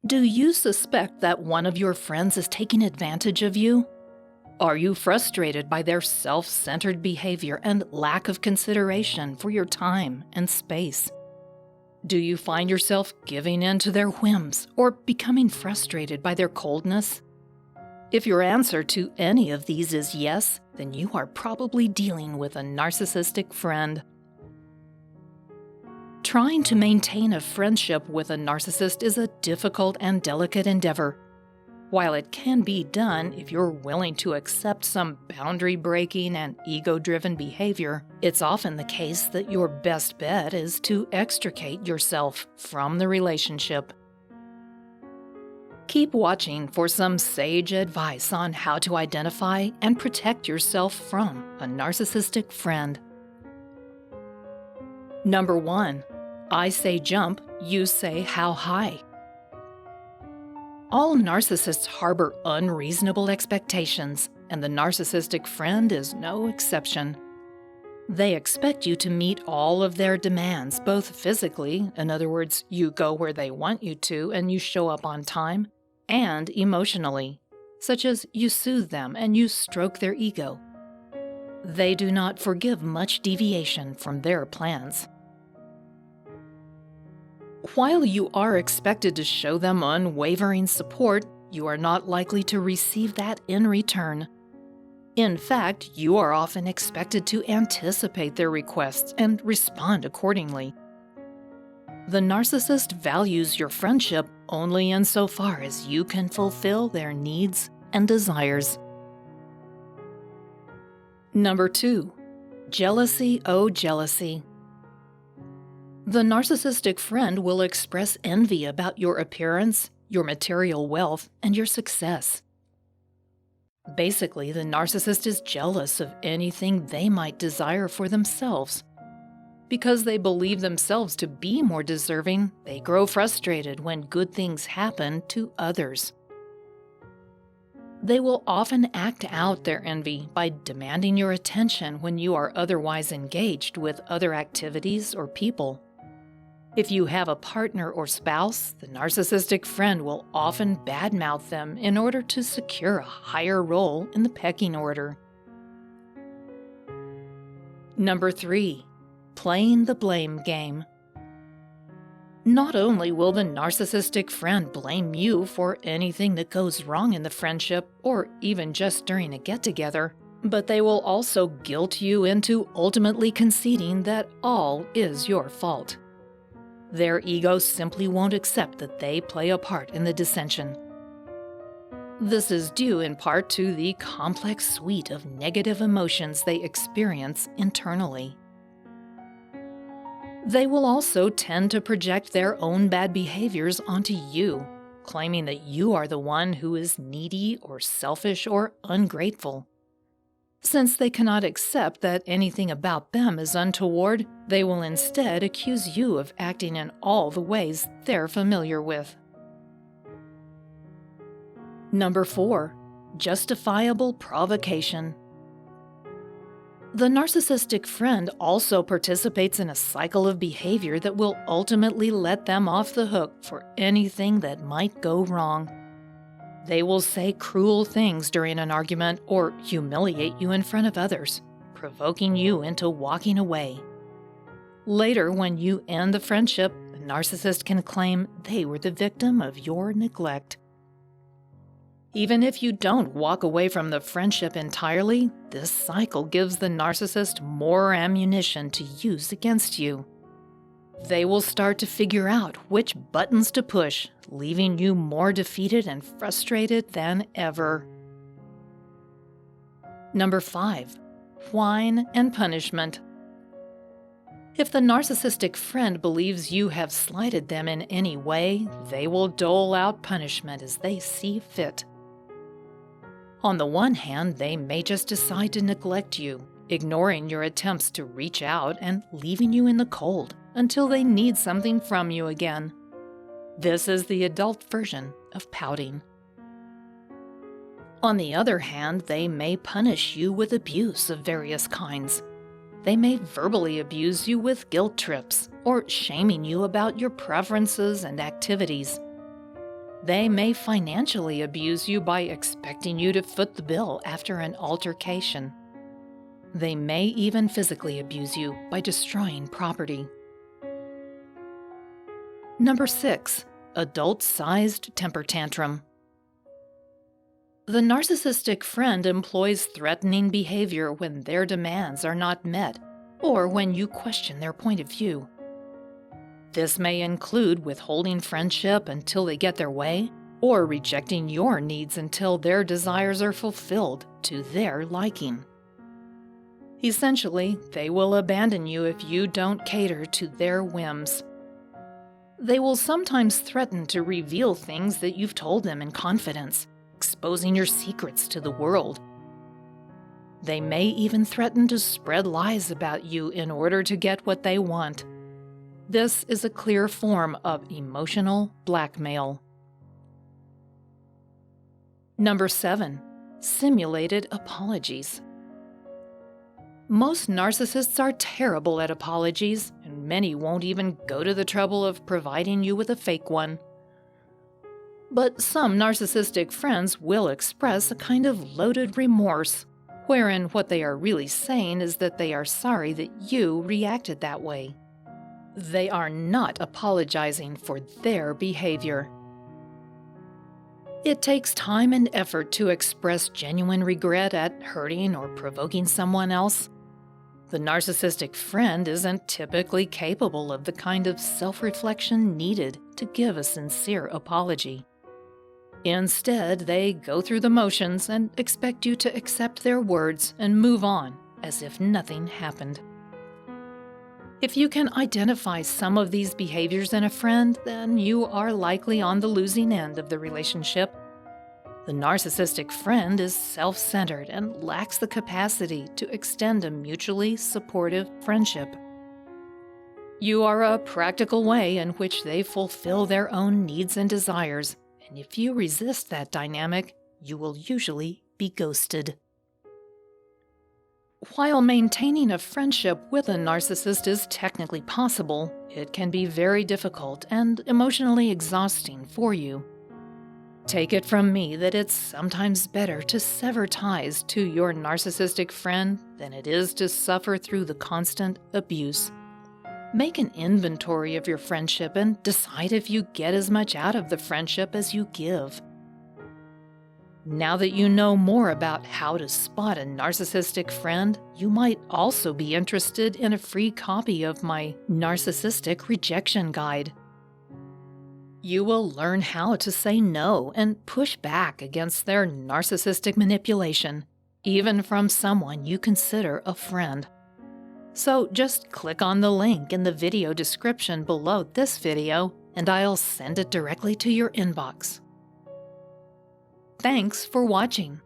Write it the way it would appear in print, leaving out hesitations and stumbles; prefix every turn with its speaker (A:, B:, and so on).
A: Do you suspect that one of your friends is taking advantage of you? Are you frustrated by their self-centered behavior and lack of consideration for your time and space? Do you find yourself giving in to their whims or becoming frustrated by their coldness? If your answer to any of these is yes, then you are probably dealing with a narcissistic friend. Trying to maintain a friendship with a narcissist is a difficult and delicate endeavor. While it can be done if you're willing to accept some boundary-breaking and ego-driven behavior, it's often the case that your best bet is to extricate yourself from the relationship. Keep watching for some sage advice on how to identify and protect yourself from a narcissistic friend. Number 1. I say jump, you say how high. All narcissists harbor unreasonable expectations, and the narcissistic friend is no exception. They expect you to meet all of their demands, both physically, in other words, you go where they want you to and you show up on time, and emotionally, such as you soothe them and you stroke their ego. They do not forgive much deviation from their plans. While you are expected to show them unwavering support, you are not likely to receive that in return. In fact, you are often expected to anticipate their requests and respond accordingly. The narcissist values your friendship only insofar as you can fulfill their needs and desires. Number 2. Jealousy, oh jealousy. The narcissistic friend will express envy about your appearance, your material wealth, and your success. Basically, the narcissist is jealous of anything they might desire for themselves. Because they believe themselves to be more deserving, they grow frustrated when good things happen to others. They will often act out their envy by demanding your attention when you are otherwise engaged with other activities or people. If you have a partner or spouse, the narcissistic friend will often badmouth them in order to secure a higher role in the pecking order. Number 3. Playing the blame game. Not only will the narcissistic friend blame you for anything that goes wrong in the friendship or even just during a get-together, but they will also guilt you into ultimately conceding that all is your fault. Their ego simply won't accept that they play a part in the dissension. This is due in part to the complex suite of negative emotions they experience internally. They will also tend to project their own bad behaviors onto you, claiming that you are the one who is needy or selfish or ungrateful. Since they cannot accept that anything about them is untoward, they will instead accuse you of acting in all the ways they're familiar with. Number 4. Justifiable provocation. The narcissistic friend also participates in a cycle of behavior that will ultimately let them off the hook for anything that might go wrong. They will say cruel things during an argument or humiliate you in front of others, provoking you into walking away. Later, when you end the friendship, the narcissist can claim they were the victim of your neglect. Even if you don't walk away from the friendship entirely, this cycle gives the narcissist more ammunition to use against you. They will start to figure out which buttons to push, leaving you more defeated and frustrated than ever. Number 5. Whine and punishment. If the narcissistic friend believes you have slighted them in any way, they will dole out punishment as they see fit. On the one hand, they may just decide to neglect you, ignoring your attempts to reach out and leaving you in the cold until they need something from you again. This is the adult version of pouting. On the other hand, they may punish you with abuse of various kinds. They may verbally abuse you with guilt trips or shaming you about your preferences and activities. They may financially abuse you by expecting you to foot the bill after an altercation. They may even physically abuse you by destroying property. Number 6. Adult-sized temper tantrum. The narcissistic friend employs threatening behavior when their demands are not met or when you question their point of view. This may include withholding friendship until they get their way or rejecting your needs until their desires are fulfilled to their liking. Essentially, they will abandon you if you don't cater to their whims. They will sometimes threaten to reveal things that you've told them in confidence, exposing your secrets to the world. They may even threaten to spread lies about you in order to get what they want. This is a clear form of emotional blackmail. Number 7. Simulated apologies. Most narcissists are terrible at apologies, and many won't even go to the trouble of providing you with a fake one. But some narcissistic friends will express a kind of loaded remorse, wherein what they are really saying is that they are sorry that you reacted that way. They are not apologizing for their behavior. It takes time and effort to express genuine regret at hurting or provoking someone else. The narcissistic friend isn't typically capable of the kind of self-reflection needed to give a sincere apology. Instead, they go through the motions and expect you to accept their words and move on as if nothing happened. If you can identify some of these behaviors in a friend, then you are likely on the losing end of the relationship. The narcissistic friend is self-centered and lacks the capacity to extend a mutually supportive friendship. You are a practical way in which they fulfill their own needs and desires, and if you resist that dynamic, you will usually be ghosted. While maintaining a friendship with a narcissist is technically possible, it can be very difficult and emotionally exhausting for you. Take it from me that it's sometimes better to sever ties to your narcissistic friend than it is to suffer through the constant abuse. Make an inventory of your friendship and decide if you get as much out of the friendship as you give. Now that you know more about how to spot a narcissistic friend, you might also be interested in a free copy of my Narcissistic Rejection Guide. You will learn how to say no and push back against their narcissistic manipulation, even from someone you consider a friend. So just click on the link in the video description below this video, and I'll send it directly to your inbox. Thanks for watching.